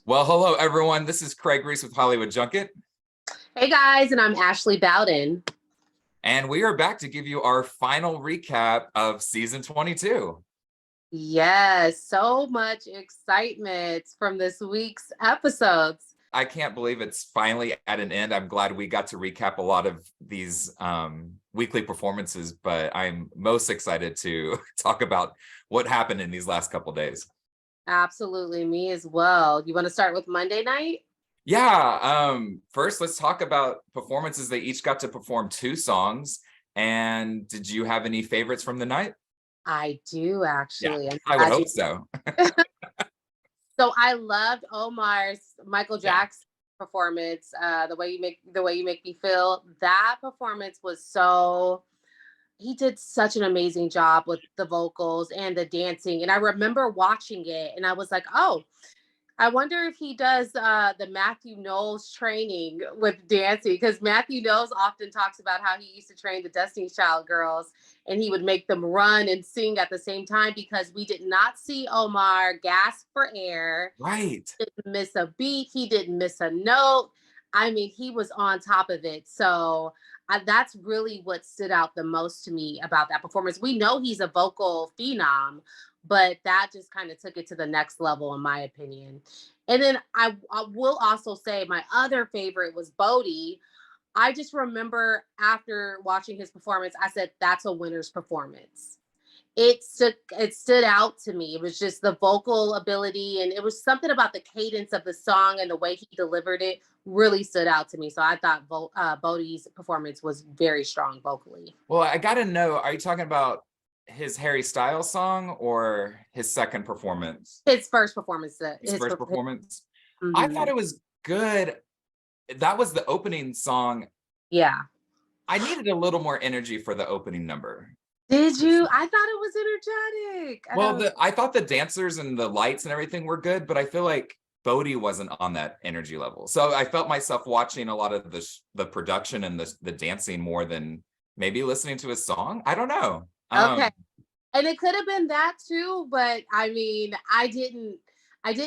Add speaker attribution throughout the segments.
Speaker 1: Well, hello, everyone. This is Craig Ries with Hollywood Junket,
Speaker 2: Hey guys, and I'm Ashley Bowden.
Speaker 1: and we are back to give you our final recap of season 22.
Speaker 2: Yes, so much excitement from this week's episodes.
Speaker 1: I can't believe it's finally at an end. I'm glad we got to recap a lot of these weekly performances, but I'm most excited to talk about what happened in these last couple days.
Speaker 2: Absolutely, me as well. You want to start with Monday night?
Speaker 1: Yeah, first let's talk about performances. They each got to perform 2 songs. And did you have any favorites from the night?
Speaker 2: I do
Speaker 1: Yeah,
Speaker 2: actually. I'm
Speaker 1: I would
Speaker 2: glad you.
Speaker 1: hope so.
Speaker 2: So I loved Omar's Michael
Speaker 1: Yeah.
Speaker 2: Jackson performance. The way you make me feel. That performance was so. He did such an amazing job with the vocals and the dancing. And I remember watching it, and I was like, oh. I wonder if he does the Matthew Knowles training with dancing, because Matthew Knowles often talks about how he used to train the Destiny's Child girls and he would make them run and sing at the same time because we did not see Omar gasp for air.
Speaker 1: Right.
Speaker 2: He didn't miss a beat. He didn't miss a note. I mean, he was on top of it. So that's really what stood out the most to me about that performance. We know he's a vocal phenom, but that just kind of took it to the next level, in my opinion. And then I will also say my other favorite was Bodie. I just remember after watching his performance, I said, that's a winner's performance. It stood out to me. It was just the vocal ability, and it was something about the cadence of the song and the way he delivered it really stood out to me. So I thought Bodie's performance was very strong vocally.
Speaker 1: Well, I gotta know, are you talking about his Harry Styles song or his second performance?
Speaker 2: His first performance.
Speaker 1: His first performance? I thought
Speaker 2: Mhm.
Speaker 1: it was good. That was the opening song.
Speaker 2: Yeah.
Speaker 1: I needed a little more energy for the opening number.
Speaker 2: Did you? I thought it was energetic. I
Speaker 1: Well,
Speaker 2: don't.
Speaker 1: I thought the dancers and the lights and everything were good, but I feel like Bodie wasn't on that energy level. So I felt myself watching a lot of the production and the dancing more than maybe listening to his song. I don't know.
Speaker 2: Okay. And it could have been that too, but I mean, I didn't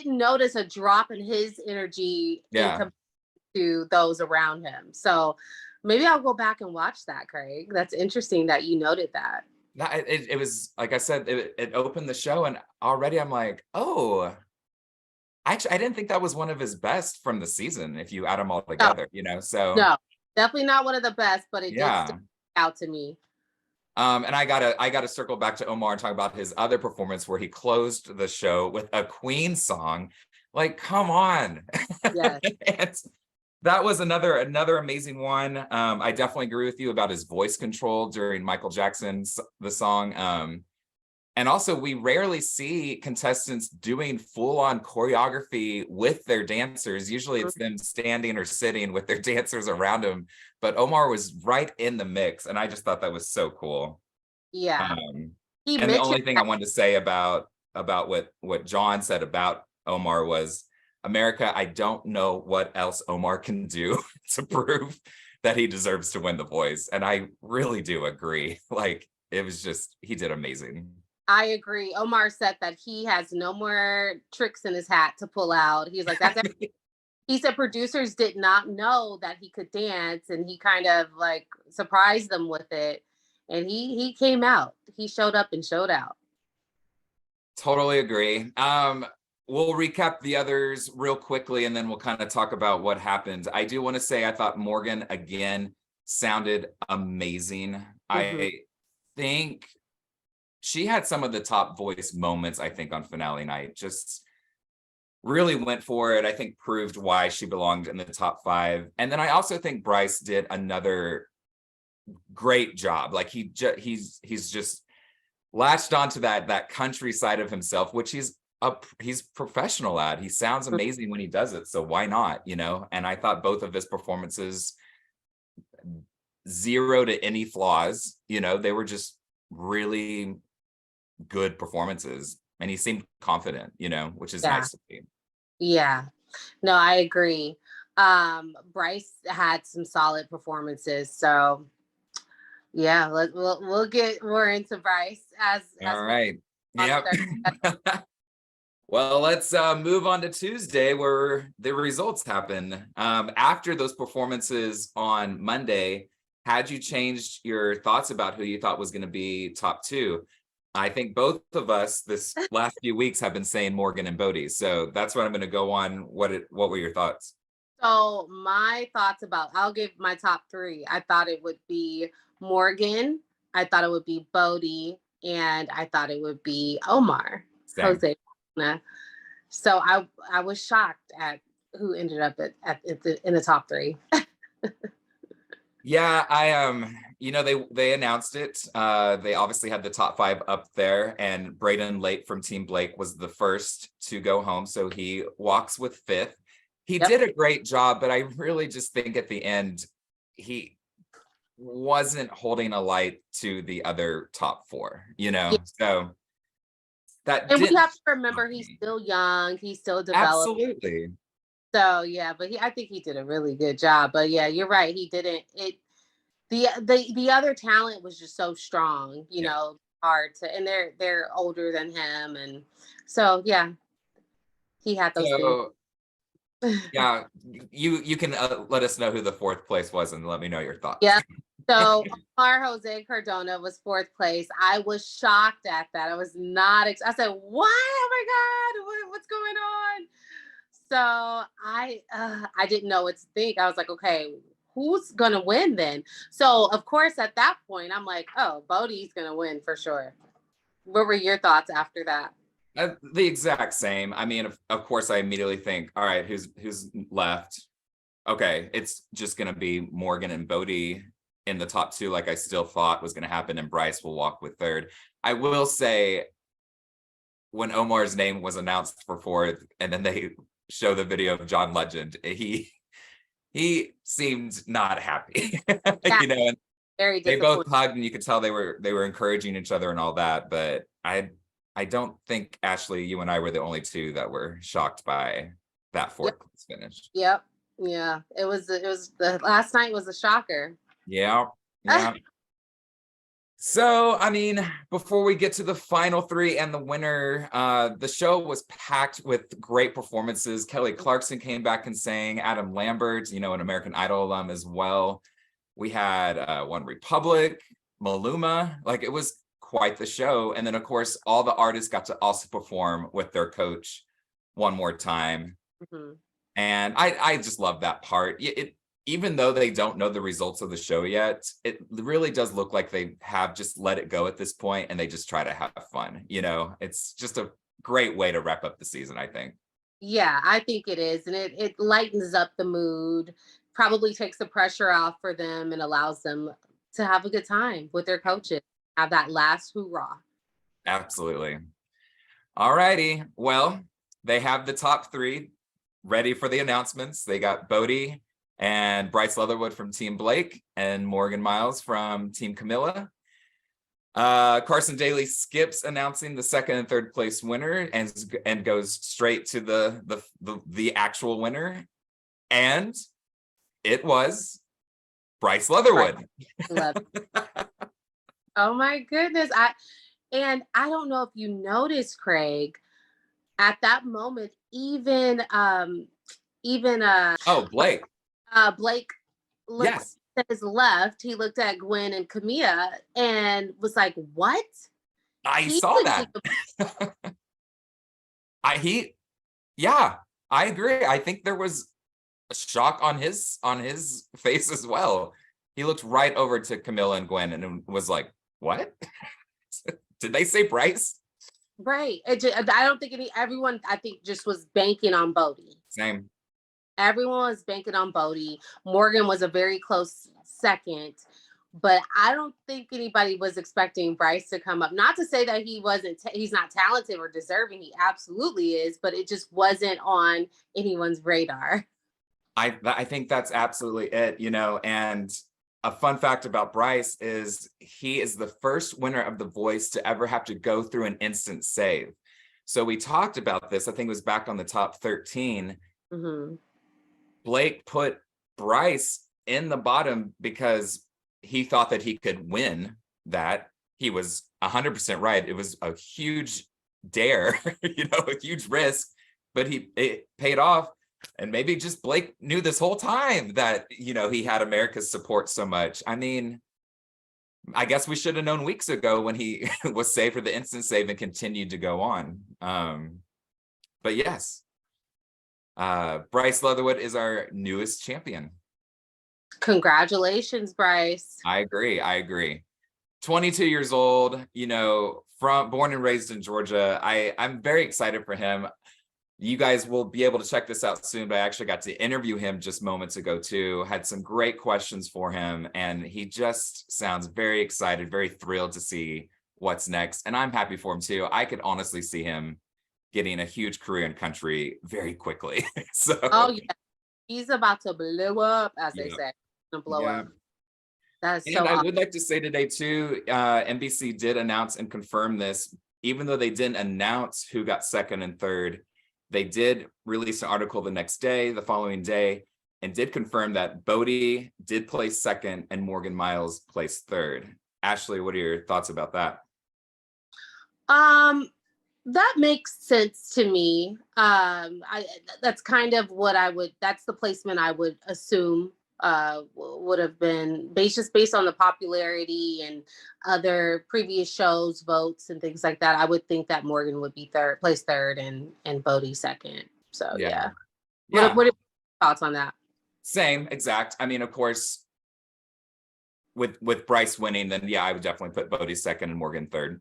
Speaker 2: notice a drop in his energy in
Speaker 1: Yeah.
Speaker 2: comparison to those around him. So maybe I'll go back and watch that, Craig. That's interesting that you noted that.
Speaker 1: It was like I said, it opened the show, and already I'm like, oh, actually, I didn't think that was one of his best from the season. If you add them all
Speaker 2: No,
Speaker 1: together, so
Speaker 2: no, definitely not one of the best, but it did stick
Speaker 1: yeah.
Speaker 2: out to me.
Speaker 1: And I gotta circle back to Omar and talk about his other performance where he closed the show with a Queen song. Like, come on.
Speaker 2: Yes.
Speaker 1: And that was another amazing one. I definitely agree with you about his voice control during Michael Jackson's the song. And also, we rarely see contestants doing full-on choreography with their dancers. Usually it's them standing or sitting with their dancers around them. But Omar was right in the mix, and I just thought that was so cool.
Speaker 2: Yeah.
Speaker 1: Um,
Speaker 2: He
Speaker 1: and the
Speaker 2: mentioned
Speaker 1: only thing I wanted to say about what John said about Omar was, America, I don't know what else Omar can do to prove that he deserves to win The Voice. And I really do agree. Like, it was just, he did amazing.
Speaker 2: I agree. Omar said that he has no more tricks in his hat to pull out. He's like, that's he said producers did not know that he could dance, and he kind of like surprised them with it. And he came out. He showed up and showed out.
Speaker 1: Totally agree. We'll recap the others real quickly, and then we'll kind of talk about what happened. I do want to say I thought Morgan again sounded amazing.
Speaker 2: Mm-hmm.
Speaker 1: I think she had some of the top voice moments, I think, on finale night. Just really went for it. I think proved why she belonged in the top 5. And then I also think Bryce did another great job. Like he's just latched onto that country side of himself, which he's professional at. He sounds amazing when he does it, so why not, And I thought both of his performances, zero to any flaws, they were just really good performances, and he seemed confident, which is
Speaker 2: Yeah.
Speaker 1: nice to see.
Speaker 2: Yeah. No, I agree. Bryce had some solid performances. So yeah, we'll get more into Bryce as
Speaker 1: All
Speaker 2: we
Speaker 1: right.
Speaker 2: on
Speaker 1: Yep.
Speaker 2: Thursday.
Speaker 1: Well, let's move on to Tuesday where the results happen. After those performances on Monday, had you changed your thoughts about who you thought was going to be top two? I think both of us this last few weeks have been saying Morgan and Bodie. So that's what I'm going to go on. What were your thoughts?
Speaker 2: So my thoughts about I'll give my top three. I thought it would be Morgan, I thought it would be Bodie, and I thought it would be Omar.
Speaker 1: Same.
Speaker 2: Jose. So I was shocked at who ended up in the top three.
Speaker 1: Yeah, they announced it. They obviously had the top five up there, and Braden Lake from Team Blake was the first to go home, so he walks with fifth. He
Speaker 2: Yep.
Speaker 1: did a great job, but I really just think at the end he wasn't holding a light to the other top four,
Speaker 2: Yeah.
Speaker 1: So that
Speaker 2: And we
Speaker 1: didn't
Speaker 2: have to remember
Speaker 1: shock
Speaker 2: he's
Speaker 1: me.
Speaker 2: still young, he's still developing.
Speaker 1: Absolutely.
Speaker 2: So yeah, but I think he did a really good job. But yeah, you're right. He didn't it the other talent was just so strong,
Speaker 1: Yeah.
Speaker 2: hard to, and they're older than him, and so yeah, he had those things.
Speaker 1: So yeah, you can let us know who the fourth place was and let me know your thoughts.
Speaker 2: Yeah. So Omar Jose Cardona was fourth place. I was shocked at that. I was not. I said, "What? Oh my God! What's going on?" So I didn't know what to think. I was like, "Okay, who's gonna win then?" So of course, at that point, I'm like, "Oh, Bodie's gonna win for sure." What were your thoughts after that?
Speaker 1: The exact same. I mean, of course, I immediately think, all right, who's left? Okay, it's just gonna be Morgan and Bodie in the top two, like I still thought was gonna happen, and Bryce will walk with third. I will say, when Omar's name was announced for fourth, and then they show the video of John Legend, he seemed not happy,
Speaker 2: Yeah,
Speaker 1: and
Speaker 2: very
Speaker 1: they both
Speaker 2: disappointed.
Speaker 1: hugged, and you could tell they were encouraging each other and all that. But I don't think, Ashley, you and I were the only two that were shocked by that
Speaker 2: Yep,
Speaker 1: fourth place finish.
Speaker 2: yep, yeah. It was the last night was a shocker.
Speaker 1: Yeah, yeah. So, I mean, before we get to the final three and the winner, the show was packed with great performances. Kelly Clarkson came back and sang, Adam Lambert, an American Idol alum as well. We had One Republic, Maluma, like it was quite the show. And then, of course, all the artists got to also perform with their coach one more time.
Speaker 2: Mhm.
Speaker 1: And I just love that part. Even though they don't know the results of the show yet, it really does look like they have just let it go at this point, and they just try to have fun. It's just a great way to wrap up the season, I think.
Speaker 2: Yeah, I think it is. And it lightens up the mood, probably takes the pressure off for them and allows them to have a good time with their coaches, have that last hoorah.
Speaker 1: Absolutely. All righty. Well, they have the top three ready for the announcements. They got Bodie and Bryce Leatherwood from Team Blake and Morgan Miles from Team Camilla. Carson Daly skips announcing the second and third place winner and goes straight to the actual winner, and it was Bryce Leatherwood.
Speaker 2: Love it. Oh my goodness. I don't know if you noticed, Craig, at that moment, even
Speaker 1: Oh, Blake.
Speaker 2: Blake looked
Speaker 1: Yes,
Speaker 2: to his left, he looked at Gwen and Camilla and was like, "What?"
Speaker 1: I
Speaker 2: He
Speaker 1: saw
Speaker 2: couldn't
Speaker 1: that.
Speaker 2: even.
Speaker 1: I he Yeah, I agree. I think there was a shock on his face as well. He looked right over to Camilla and Gwen and was like, "What? Did they say Bryce?"
Speaker 2: Right. I don't think everyone, I think, just was banking on Bodie.
Speaker 1: Same.
Speaker 2: Everyone was banking on Bodie. Morgan was a very close second, but I don't think anybody was expecting Bryce to come up. Not to say that he's not talented or deserving. He absolutely is, but it just wasn't on anyone's radar.
Speaker 1: I think that's absolutely it, and a fun fact about Bryce is he is the first winner of The Voice to ever have to go through an instant save. So we talked about this, I think it was back on the top 13.
Speaker 2: Hmm.
Speaker 1: Blake put Bryce in the bottom because he thought that he could win that. He was 100% right. It was a huge dare, a huge risk, but it paid off. And maybe just Blake knew this whole time that, he had America's support so much. I mean, I guess we should have known weeks ago when he was saved for the instant save and continued to go on. But yes, Bryce Leatherwood is our newest champion.
Speaker 2: Congratulations, Bryce.
Speaker 1: I agree. 22 years old, born and raised in Georgia. I'm very excited for him. You guys will be able to check this out soon, but I actually got to interview him just moments ago too. Had some great questions for him, and he just sounds very excited, very thrilled to see what's next. And I'm happy for him too. I could honestly see him getting a huge career in country very quickly.
Speaker 2: Oh yeah, he's about to blow up, as they say. Gonna blow up. That's so.
Speaker 1: And I would like to say today too, NBC did announce and confirm this, even though they didn't announce who got second and third. They did release an article the following day, and did confirm that Bowden did place second and Morgan Miles placed third. Ashley, what are your thoughts about that?
Speaker 2: That makes sense to me. That's kind of what that's the placement I would assume would have been based on the popularity and other previous shows, votes and things like that. I would think that Morgan would be placed third and Bowden second. So yeah. What are your thoughts on that?
Speaker 1: Same exact. I mean, of course, with Bryce winning, then I would definitely put Bowden second and Morgan third.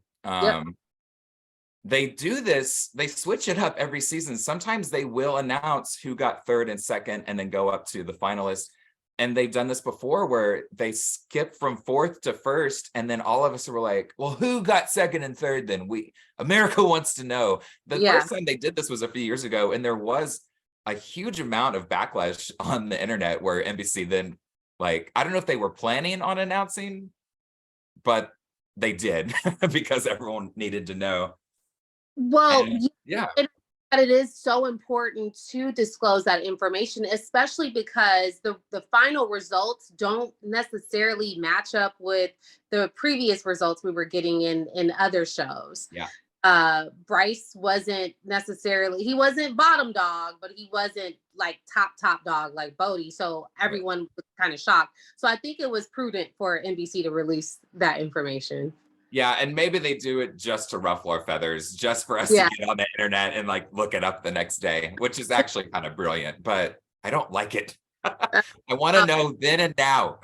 Speaker 1: They do this, they switch it up every season. Sometimes they will announce who got third and second and then go up to the finalists. And they've done this before where they skip from fourth to first. And then all of us were like, well, who got second and third then? America wants to know. The first time they did this was a few years ago. And there was a huge amount of backlash on the internet where NBC then, I don't know if they were planning on announcing, but they did because everyone needed to know.
Speaker 2: Well, it is so important to disclose that information, especially because the final results don't necessarily match up with the previous results we were getting in other shows. Bryce wasn't bottom dog, but he wasn't top dog like Bowden. So everyone was kind of shocked. So I think it was prudent for NBC to release that information.
Speaker 1: Yeah, and maybe they do it just to ruffle our feathers, just for us to get on the internet and look it up the next day, which is actually kind of brilliant, but I don't like it. I want to know then and now.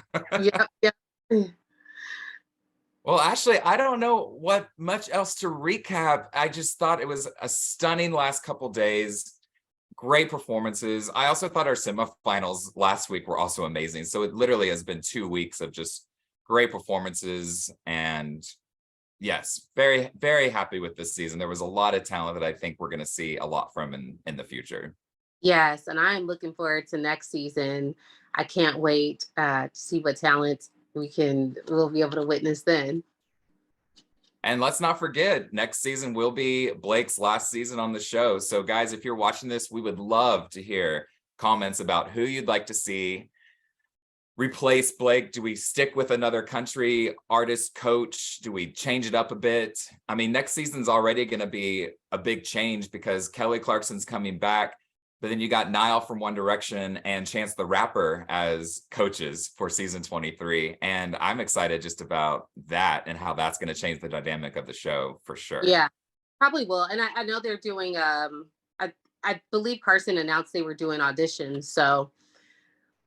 Speaker 1: Well, Ashley, I don't know what much else to recap. I just thought it was a stunning last couple days. Great performances. I also thought our semifinals last week were also amazing. So it literally has been 2 weeks of just great performances, and yes, very, very happy with this season. There was a lot of talent that I think we're going to see a lot from in the future.
Speaker 2: Yes, and I am looking forward to next season. I can't wait to see what talent we'll be able to witness then.
Speaker 1: And let's not forget, next season will be Blake's last season on the show. So guys, if you're watching this, we would love to hear comments about who you'd like to see replace Blake. Do we stick with another country artist coach? Do we change it up a bit? I mean, next season's already going to be a big change because Kelly Clarkson's coming back, but then you got Niall from One Direction and Chance the Rapper as coaches for season 23. And I'm excited just about that and how that's going to change the dynamic of the show for sure.
Speaker 2: Yeah, probably will. And I know they're doing, I believe Carson announced they were doing auditions. So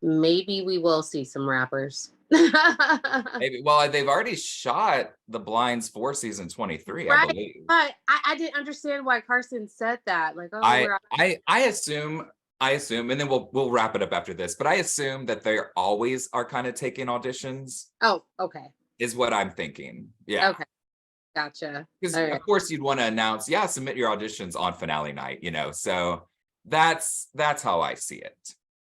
Speaker 2: maybe we will see some rappers.
Speaker 1: Maybe. Well, they've already shot the blinds for season 23, I believe.
Speaker 2: But I didn't understand why Carson said that.
Speaker 1: I assume, and then we'll wrap it up after this, but I assume that they always are kind of taking auditions.
Speaker 2: Oh, okay.
Speaker 1: Is what I'm thinking. Yeah.
Speaker 2: Okay. Gotcha.
Speaker 1: Because of course you'd want to announce, submit your auditions on finale night, so that's how I see it.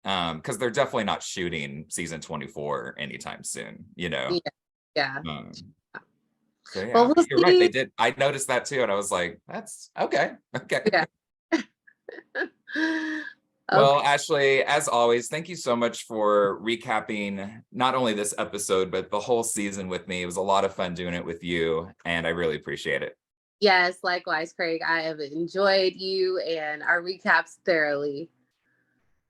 Speaker 1: Because they're definitely not shooting season 24 anytime soon,
Speaker 2: Yeah.
Speaker 1: So yeah, well, you're right. They did. I noticed that too, and I was like, "That's okay." Okay.
Speaker 2: Yeah.
Speaker 1: Well, Ashley, as always, thank you so much for recapping not only this episode but the whole season with me. It was a lot of fun doing it with you, and I really appreciate it.
Speaker 2: Yes, likewise, Craig. I have enjoyed you and our recaps thoroughly.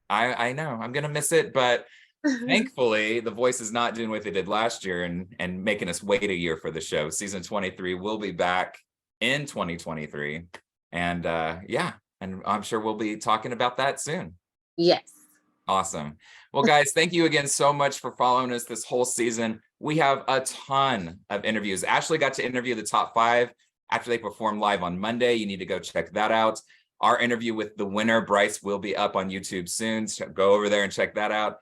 Speaker 1: I know I'm gonna miss it, but thankfully the voice is not doing what they did last year and making us wait a year for the show. Season 23 will be back in 2023. And yeah, and I'm sure we'll be talking about that soon.
Speaker 2: Yes.
Speaker 1: Awesome. Well, guys, thank you again so much for following us this whole season. We have a ton of interviews. Ashley got to interview the top 5 after they performed live on Monday. You need to go check that out. Our interview with the winner, Bryce, will be up on YouTube soon. So go over there and check that out.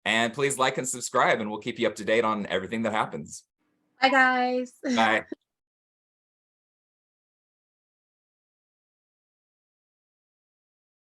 Speaker 1: And please like and subscribe, and we'll keep you up to date on everything that happens.
Speaker 2: Bye, guys.
Speaker 1: Bye.